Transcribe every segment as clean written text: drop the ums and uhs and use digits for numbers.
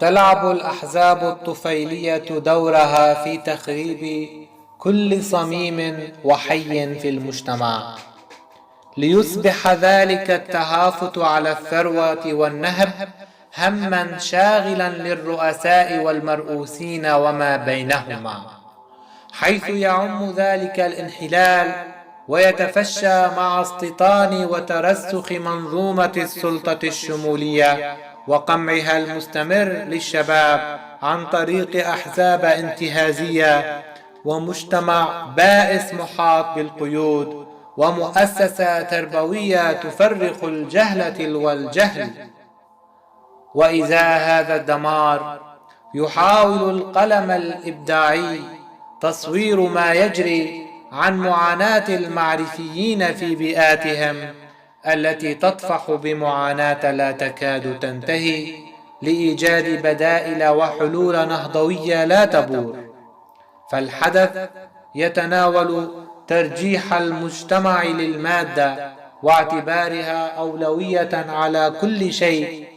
تلعب الأحزاب الطفيلية دورها في تخريب كل صميم وحي في المجتمع، ليصبح ذلك التهافت على الثروة والنهب همًا شاغلًا للرؤساء والمرؤوسين وما بينهما، حيث يعم ذلك الانحلال ويتفشى مع استيطان وترسخ منظومة السلطة الشمولية وقمعها المستمر للشباب عن طريق أحزاب انتهازية ومجتمع بائس محاط بالقيود ومؤسسة تربوية تفرق الجهلة والجهل. وإزاء هذا الدمار يحاول القلم الإبداعي تصوير ما يجري عن معاناة المعرفيين في بيئاتهم التي تطفح بمعاناة لا تكاد تنتهي لإيجاد بدائل وحلول نهضوية لا تبور. فالحدث يتناول ترجيح المجتمع للمادة واعتبارها أولوية على كل شيء،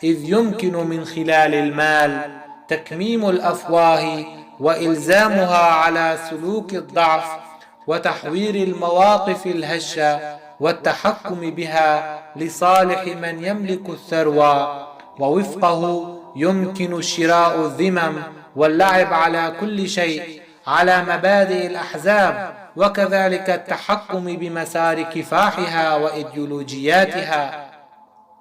إذ يمكن من خلال المال تكميم الأفواه وإلزامها على سلوك الضعف وتحوير المواقف الهشة والتحكم بها لصالح من يملك الثروة، ووفقه يمكن شراء الذمم واللعب على كل شيء على مبادئ الأحزاب، وكذلك التحكم بمسار كفاحها وإيديولوجياتها،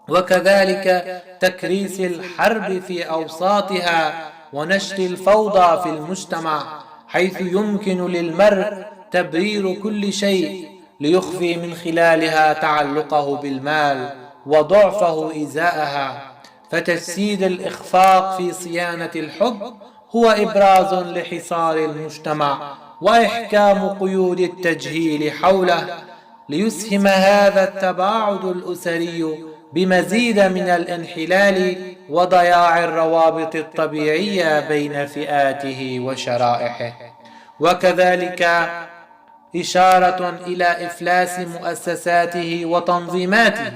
وكذلك تكريس الحرب في أوساطها ونشر الفوضى في المجتمع، حيث يمكن للمرء تبرير كل شيء ليخفي من خلالها تعلقه بالمال وضعفه إزاءها. فتجسيد الإخفاق في صيانة الحب هو إبراز لحصار المجتمع وإحكام قيود التجهيل حوله، ليسهم هذا التباعد الأسري بمزيد من الانحلال وضياع الروابط الطبيعية بين فئاته وشرائحه، وكذلك إشارة إلى إفلاس مؤسساته وتنظيماته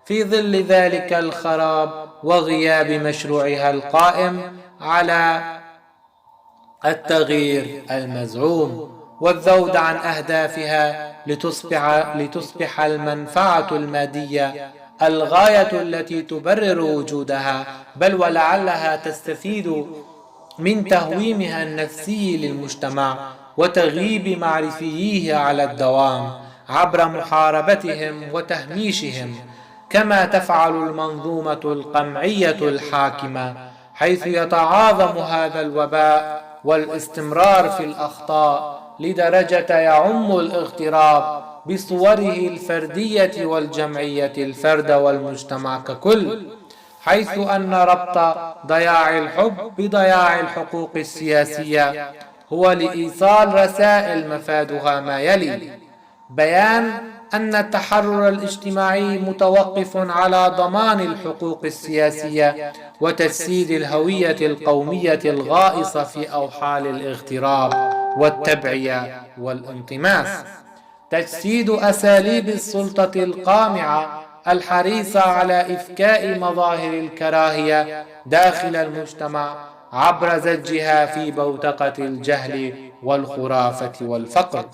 في ظل ذلك الخراب وغياب مشروعها القائم على التغيير المزعوم والذود عن أهدافها لتصبح المنفعة المادية الغاية التي تبرر وجودها، بل ولعلها تستفيد من تهويمها النفسي للمجتمع وتغييب معرفيه على الدوام عبر محاربتهم وتهميشهم، كما تفعل المنظومة القمعية الحاكمة، حيث يتعاظم هذا الوباء والاستمرار في الأخطاء لدرجة يعم الاغتراب بصوره الفردية والجمعية الفرد والمجتمع ككل، حيث أن ربط ضياع الحب بضياع الحقوق السياسية هو لإيصال رسائل مفادها ما يلي: بيان أن التحرر الاجتماعي متوقف على ضمان الحقوق السياسية وتجسيد الهوية القومية الغائصة في أوحال الاغتراب والتبعية والانطماس، تجسيد أساليب السلطة القامعة الحريصة على إفكاء مظاهر الكراهية داخل المجتمع عبر زجها في بوتقة الجهل والخرافة والفقر،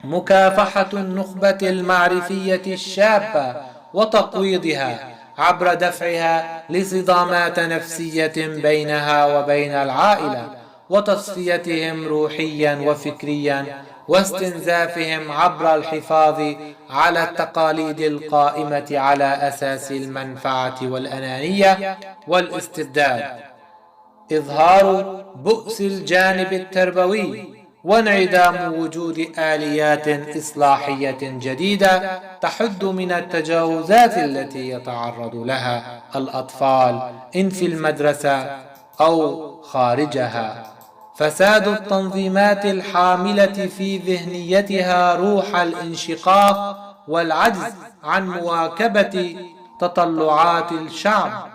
مكافحة النخبة المعرفية الشابة وتقويضها عبر دفعها لصدامات نفسية بينها وبين العائلة وتصفيتهم روحيا وفكريا واستنزافهم عبر الحفاظ على التقاليد القائمة على أساس المنفعة والأنانية والاستبداد، إظهار بؤس الجانب التربوي وانعدام وجود آليات إصلاحية جديدة تحد من التجاوزات التي يتعرض لها الأطفال إن في المدرسة أو خارجها، فساد التنظيمات الحاملة في ذهنيتها روح الانشقاق والعجز عن مواكبة تطلعات الشعب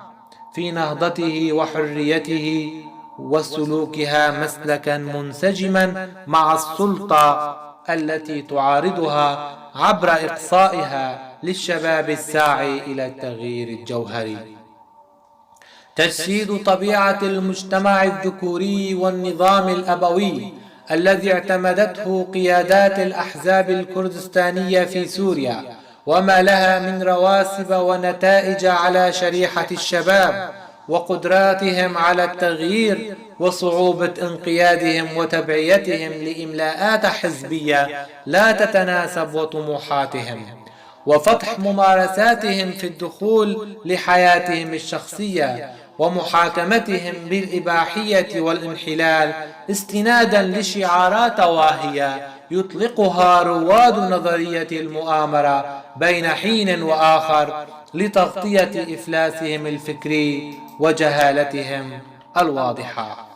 في نهضته وحريته وسلوكها مسلكا منسجما مع السلطة التي تعارضها عبر إقصائها للشباب الساعي إلى التغيير الجوهري. تجسيد طبيعة المجتمع الذكوري والنظام الأبوي الذي اعتمدته قيادات الأحزاب الكردستانية في سوريا، وما لها من رواسب ونتائج على شريحة الشباب وقدراتهم على التغيير وصعوبة انقيادهم وتبعيتهم لإملاءات حزبية لا تتناسب وطموحاتهم، وفتح ممارساتهم في الدخول لحياتهم الشخصية ومحاكمتهم بالإباحية والانحلال استنادا لشعارات واهية يطلقها رواد نظرية المؤامرة بين حين وآخر لتغطية إفلاسهم الفكري وجهالتهم الواضحة،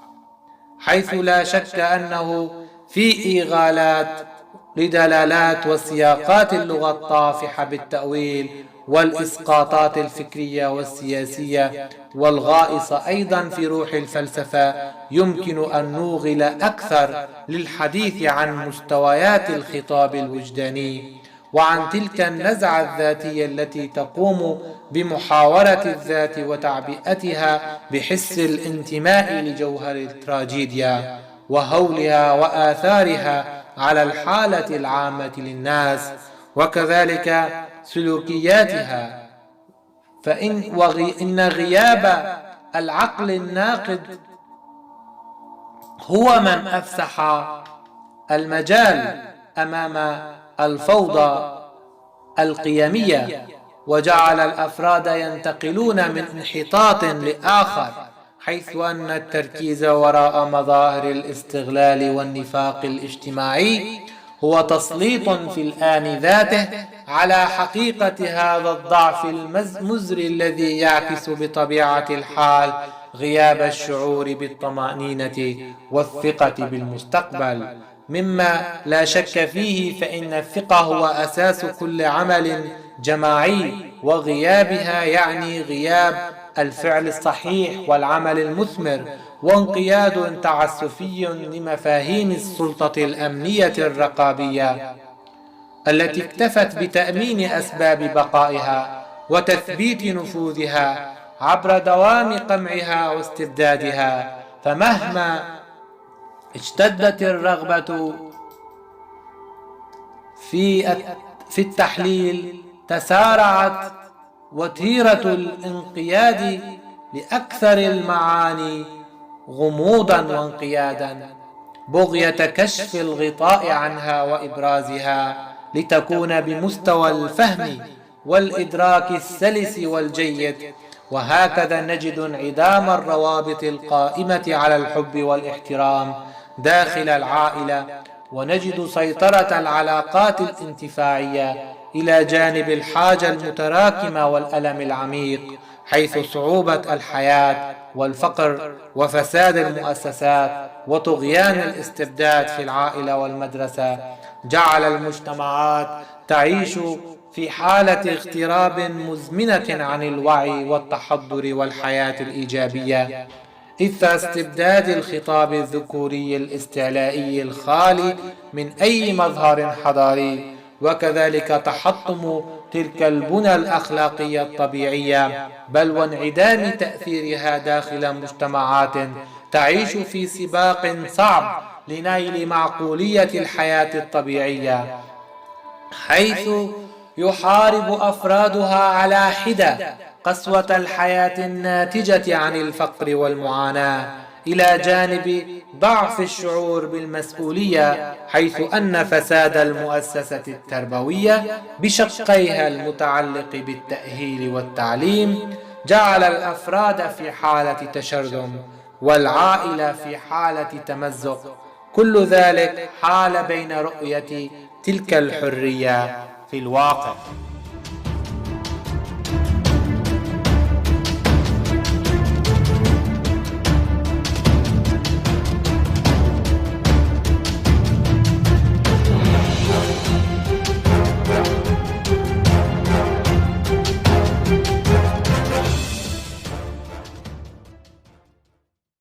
حيث لا شك أنه في إيغالات لدلالات وسياقات اللغة الطافحة بالتأويل والإسقاطات الفكرية والسياسية والغائصة أيضا في روح الفلسفة يمكن أن نوغل أكثر للحديث عن مستويات الخطاب الوجداني وعن تلك النزعة الذاتية التي تقوم بمحاورة الذات وتعبئتها بحس الانتماء لجوهر التراجيديا وهولها وآثارها على الحالة العامة للناس وكذلك سلوكياتها. إن غياب العقل الناقد هو من أفسح المجال أمام الفوضى القيمية وجعل الأفراد ينتقلون من انحطاط لآخر، حيث أن التركيز وراء مظاهر الاستغلال والنفاق الاجتماعي هو تسليط في الآن ذاته على حقيقة هذا الضعف المزري الذي يعكس بطبيعة الحال غياب الشعور بالطمأنينة والثقة بالمستقبل، مما لا شك فيه فإن الثقة هو أساس كل عمل جماعي، وغيابها يعني غياب الفعل الصحيح والعمل المثمر وانقياد تعسفي لمفاهيم السلطة الأمنية الرقابية التي اكتفت بتأمين أسباب بقائها وتثبيت نفوذها عبر دوام قمعها واستبدادها. فمهما اشتدت الرغبة في التحليل تسارعت وتيرة الانقياد لأكثر المعاني غموضا وانقيادا بغية كشف الغطاء عنها وإبرازها لتكون بمستوى الفهم والإدراك السلس والجيد. وهكذا نجد انعدام الروابط القائمة على الحب والاحترام داخل العائلة، ونجد سيطرة العلاقات الانتفاعية إلى جانب الحاجة المتراكمة والألم العميق، حيث صعوبة الحياة والفقر وفساد المؤسسات وطغيان الاستبداد في العائلة والمدرسة جعل المجتمعات تعيش في حالة اغتراب مزمنة عن الوعي والتحضر والحياة الإيجابية، إثر استبداد الخطاب الذكوري الاستعلائي الخالي من أي مظهر حضاري، وكذلك تحطم تلك البنى الأخلاقية الطبيعية، بل وانعدام تأثيرها داخل مجتمعات تعيش في سباق صعب لنيل معقولية الحياة الطبيعية، حيث يحارب أفرادها على حدة قسوة الحياة الناتجة عن الفقر والمعاناة، إلى جانب ضعف الشعور بالمسؤولية، حيث أن فساد المؤسسة التربوية بشقيها المتعلق بالتأهيل والتعليم جعل الأفراد في حالة تشرذم والعائلة في حالة تمزق، كل ذلك حال بين رؤية تلك الحرية في الواقع.